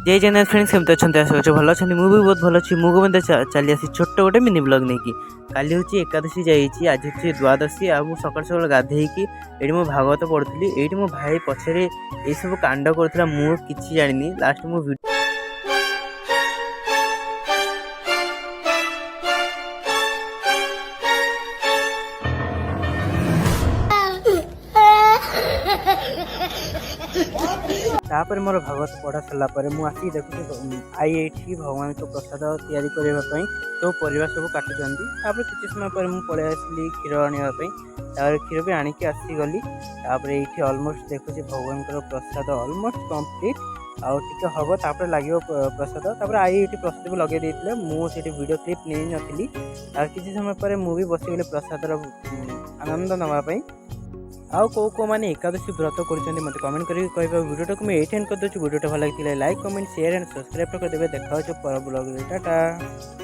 जय जगन्नाथ फ्रेंड्स केमती अच्छा आशा कर भल अच्छे मुझे बहुत भल अच्छी मुझे चली आसी छोट गोटे मिनी ब्लॉग नहीं काली हूँ एकादशी जाइए आज हूँ द्वादशी आ सकाल सकाल गाधेकी ये मो भागवत पढ़ुली ये मो भाई पछरे ये सब कांड करूला मुझे जानी लास्ट मो तापर मोर भागवत पढ़ा सारा मुझे देखुची आई ये भगवान को प्रसाद तैयारी करने तो परिवार सब काटुच्च किसी समय पर मुझे पलि आसली क्षीर आने क्षीर भी आणिकी आसीगली ये अलमोस्ट देखुची भगवान प्रसाद अलमोस्ट कंप्लीट आउ हम तापर लगे प्रसाद आई ये प्रसाद भी लगे देते मुझे वीडियो क्लिप नहीं नी किसी समय पर मुझे बसीगली प्रसाद आनंद नापी आउ कौ मैंने एकादशी व्रत कर मत कमेंट करके कह वीडियो को मुझे एंड कर दूसरी वीडियो भल लगी like comment share and subscribe करदेवे देखा पर ब्लॉग टाटा।